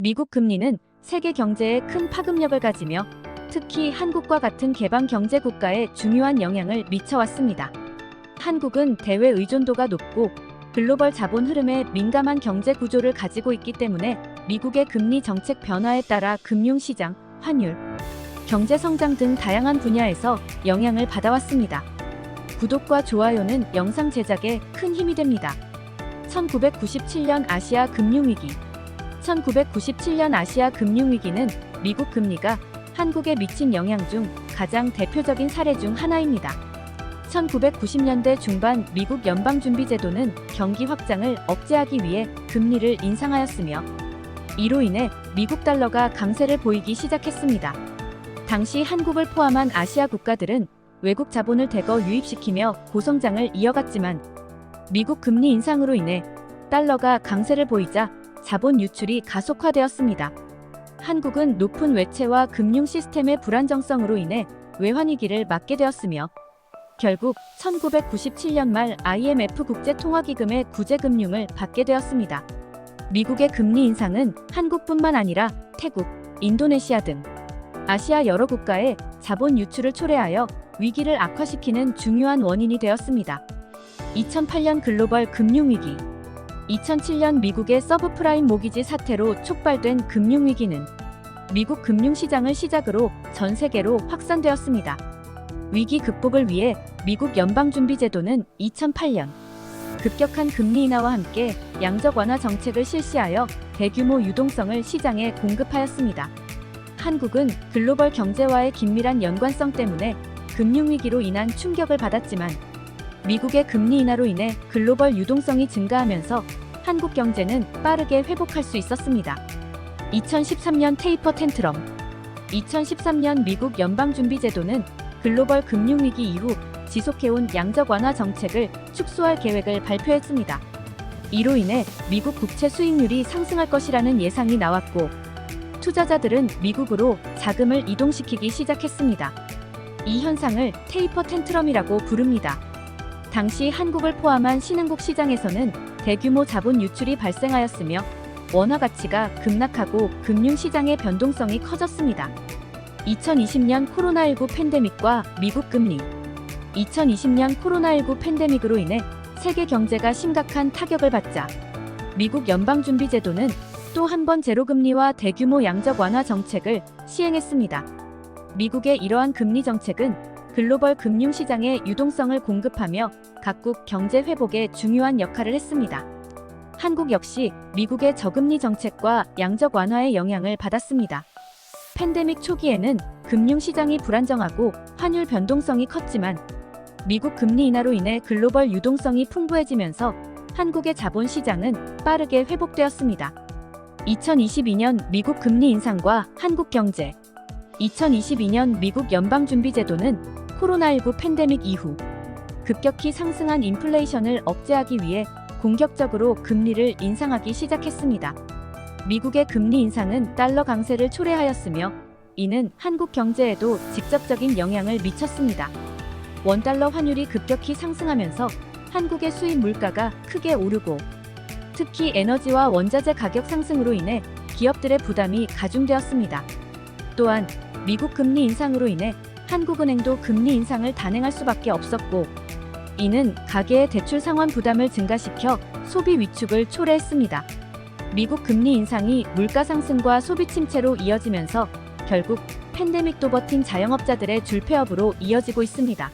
미국 금리는 세계 경제에 큰 파급력을 가지며 특히 한국과 같은 개방 경제 국가에 중요한 영향을 미쳐왔습니다. 한국은 대외 의존도가 높고 글로벌 자본 흐름에 민감한 경제 구조를 가지고 있기 때문에 미국의 금리 정책 변화에 따라 금융시장, 환율, 경제 성장 등 다양한 분야에서 영향을 받아왔습니다. 구독과 좋아요는 영상 제작에 큰 힘이 됩니다. 1997년 아시아 금융위기 1997년 아시아 금융위기는 미국 금리가 한국에 미친 영향 중 가장 대표적인 사례 중 하나입니다. 1990년대 중반 미국 연방준비제도는 경기 확장을 억제하기 위해 금리를 인상하였으며 이로 인해 미국 달러가 강세를 보이기 시작했습니다. 당시 한국을 포함한 아시아 국가들은 외국 자본을 대거 유입시키며 고성장을 이어갔지만 미국 금리 인상으로 인해 달러가 강세를 보이자 자본 유출이 가속화되었습니다. 한국은 높은 외채와 금융 시스템의 불안정성으로 인해 외환위기를 맞게 되었으며 결국 1997년 말 IMF 국제통화기금의 구제금융을 받게 되었습니다. 미국의 금리 인상은 한국뿐만 아니라 태국, 인도네시아 등 아시아 여러 국가의 자본 유출을 초래하여 위기를 악화시키는 중요한 원인이 되었습니다. 2008년 글로벌 금융위기 2007년 미국의 서브프라임 모기지 사태로 촉발된 금융위기는 미국 금융시장을 시작으로 전 세계로 확산되었습니다. 위기 극복을 위해 미국 연방준비제도는 2008년 급격한 금리 인하와 함께 양적 완화 정책을 실시하여 대규모 유동성을 시장에 공급하였습니다. 한국은 글로벌 경제와의 긴밀한 연관성 때문에 금융위기로 인한 충격을 받았지만 미국의 금리 인하로 인해 글로벌 유동성이 증가하면서 한국 경제는 빠르게 회복할 수 있었습니다. 2013년 테이퍼 텐트럼 2013년 미국 연방준비제도는 글로벌 금융위기 이후 지속해온 양적 완화 정책을 축소할 계획을 발표했습니다. 이로 인해 미국 국채 수익률이 상승할 것이라는 예상이 나왔고 투자자들은 미국으로 자금을 이동시키기 시작했습니다. 이 현상을 테이퍼 텐트럼이라고 부릅니다. 당시 한국을 포함한 신흥국 시장에서는 대규모 자본 유출이 발생하였으며 원화 가치가 급락하고 금융시장의 변동성이 커졌습니다. 2020년 코로나19 팬데믹과 미국 금리 2020년 코로나19 팬데믹으로 인해 세계 경제가 심각한 타격을 받자 미국 연방준비제도는 또 한 번 제로금리와 대규모 양적 완화 정책을 시행했습니다. 미국의 이러한 금리 정책은 글로벌 금융시장에 유동성을 공급하며 각국 경제 회복에 중요한 역할을 했습니다. 한국 역시 미국의 저금리 정책과 양적 완화의 영향을 받았습니다. 팬데믹 초기에는 금융시장이 불안정하고 환율 변동성이 컸지만 미국 금리 인하로 인해 글로벌 유동성이 풍부해지면서 한국의 자본시장은 빠르게 회복되었습니다. 2022년 미국 금리 인상과 한국 경제 2022년 미국 연방준비제도는 코로나19 팬데믹 이후 급격히 상승한 인플레이션을 억제하기 위해 공격적으로 금리를 인상하기 시작했습니다. 미국의 금리 인상은 달러 강세를 초래하였으며 이는 한국 경제에도 직접적인 영향을 미쳤습니다. 원달러 환율이 급격히 상승하면서 한국의 수입 물가가 크게 오르고 특히 에너지와 원자재 가격 상승으로 인해 기업들의 부담이 가중되었습니다. 또한 미국 금리 인상으로 인해 한국은행도 금리 인상을 단행할 수밖에 없었고 이는 가계의 대출 상환 부담을 증가시켜 소비 위축을 초래했습니다. 미국 금리 인상이 물가 상승과 소비 침체로 이어지면서 결국 팬데믹도 버틴 자영업자들의 줄폐업으로 이어지고 있습니다.